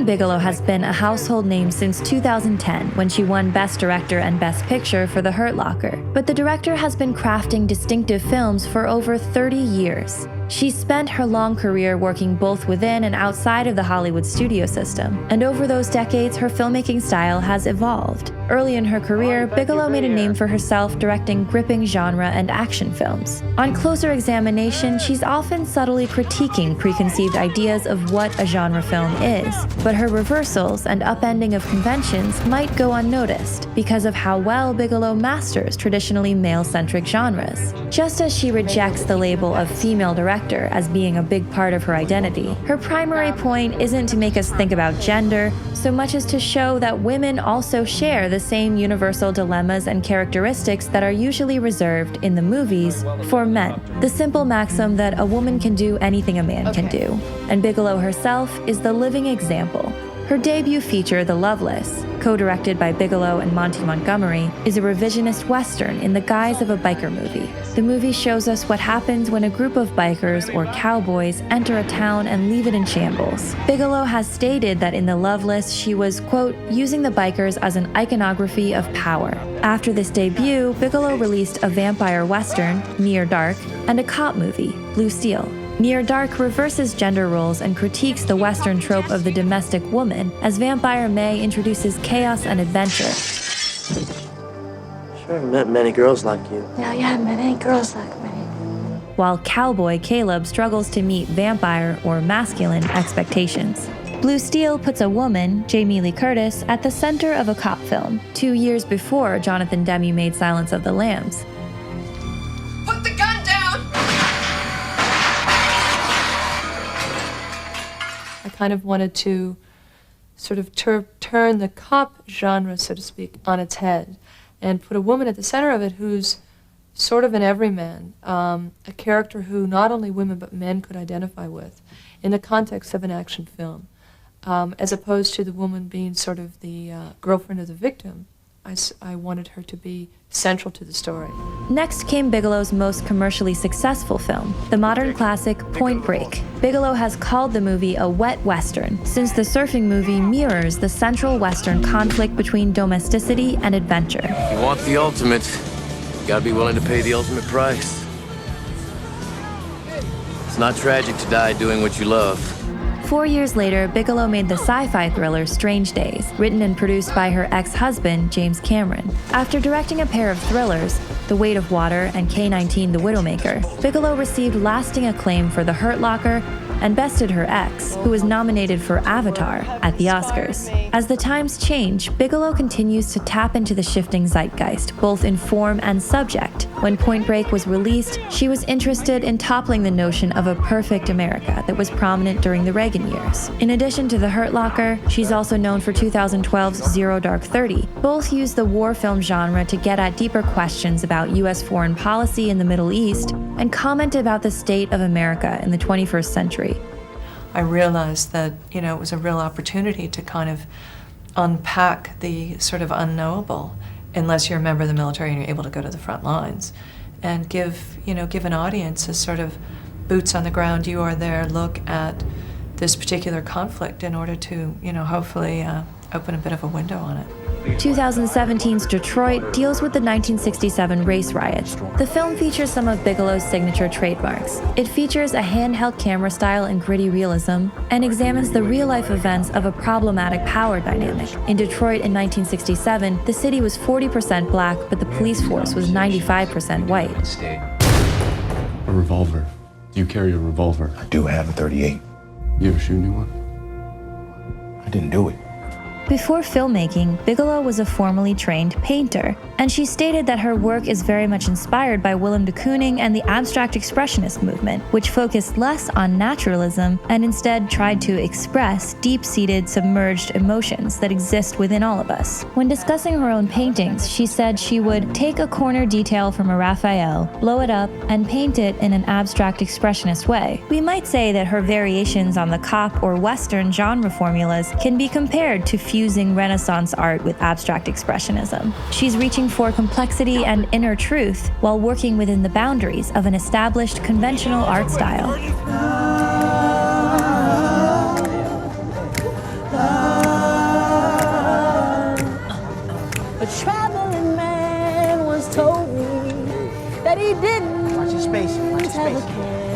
Kathryn Bigelow has been a household name since 2010 when she won Best Director and Best Picture for The Hurt Locker, but the director has been crafting distinctive films for over 30 years. She spent her long career working both within and outside of the Hollywood studio system, and over those decades, her filmmaking style has evolved. Early in her career, Bigelow made a name for herself directing gripping genre and action films. On closer examination, she's often subtly critiquing preconceived ideas of what a genre film is, but her reversals and upending of conventions might go unnoticed because of how well Bigelow masters traditionally male-centric genres. Just as she rejects the label of female director as being a big part of her identity, her primary point isn't to make us think about gender so much as to show that women also share the same universal dilemmas and characteristics that are usually reserved in the movies for men. The simple maxim that a woman can do anything a man can do. And Bigelow herself is the living example. Her debut feature, The Loveless, co-directed by Bigelow and Monty Montgomery, is a revisionist western in the guise of a biker movie. The movie shows us what happens when a group of bikers or cowboys enter a town and leave it in shambles. Bigelow has stated that in The Loveless, she was, quote, using the bikers as an iconography of power. After this debut, Bigelow released a vampire western, Near Dark, and a cop movie, Blue Steel. Near Dark reverses gender roles and critiques the Western trope of the domestic woman, as Vampire May introduces chaos and adventure. Sure met many girls like you. Yeah, many girls like me. While Cowboy Caleb struggles to meet vampire or masculine expectations. Blue Steel puts a woman, Jamie Lee Curtis, at the center of a cop film, 2 years before Jonathan Demme made Silence of the Lambs. Put the gun down! I kind of wanted to sort of turn the cop genre, so to speak, on its head and put a woman at the center of it who's sort of an everyman, a character who not only women but men could identify with in the context of an action film, as opposed to the woman being sort of the girlfriend of the victim. I wanted her to be central to the story. Next came Bigelow's most commercially successful film, the modern classic Point Break. Bigelow has called the movie a wet western, since the surfing movie mirrors the central western conflict between domesticity and adventure. If you want the ultimate, you gotta be willing to pay the ultimate price. It's not tragic to die doing what you love. 4 years later, Bigelow made the sci-fi thriller Strange Days, written and produced by her ex-husband, James Cameron. After directing a pair of thrillers, The Weight of Water and K-19 The Widowmaker, Bigelow received lasting acclaim for The Hurt Locker and bested her ex, who was nominated for Avatar at the Oscars. As the times change, Bigelow continues to tap into the shifting zeitgeist, both in form and subject. When Point Break was released, she was interested in toppling the notion of a perfect America that was prominent during the Reagan years. In addition to The Hurt Locker, she's also known for 2012's Zero Dark 30. Both use the war film genre to get at deeper questions about U.S. foreign policy in the Middle East and comment about the state of America in the 21st century. I realized that, it was a real opportunity to kind of unpack the sort of unknowable, unless you're a member of the military and you're able to go to the front lines, and give an audience a sort of boots on the ground, you are there look at this particular conflict in order to, hopefully open a bit of a window on it. 2017's Detroit deals with the 1967 race riots. The film features some of Bigelow's signature trademarks. It features a handheld camera style and gritty realism, and examines the real-life events of a problematic power dynamic. In Detroit in 1967, the city was 40% black, but the police force was 95% white. A revolver. Do you carry a revolver? I do have a .38. You ever shoot anyone? I didn't do it. Before filmmaking, Bigelow was a formally trained painter, and she stated that her work is very much inspired by Willem de Kooning and the abstract expressionist movement, which focused less on naturalism and instead tried to express deep-seated, submerged emotions that exist within all of us. When discussing her own paintings, she said she would take a corner detail from a Raphael, blow it up, and paint it in an abstract expressionist way. We might say that her variations on the cop or Western genre formulas can be compared to fusing Renaissance art with abstract expressionism. She's reaching for complexity and inner truth while working within the boundaries of an established conventional art style. told me that he didn't Watch your space. Watch your have a space. care.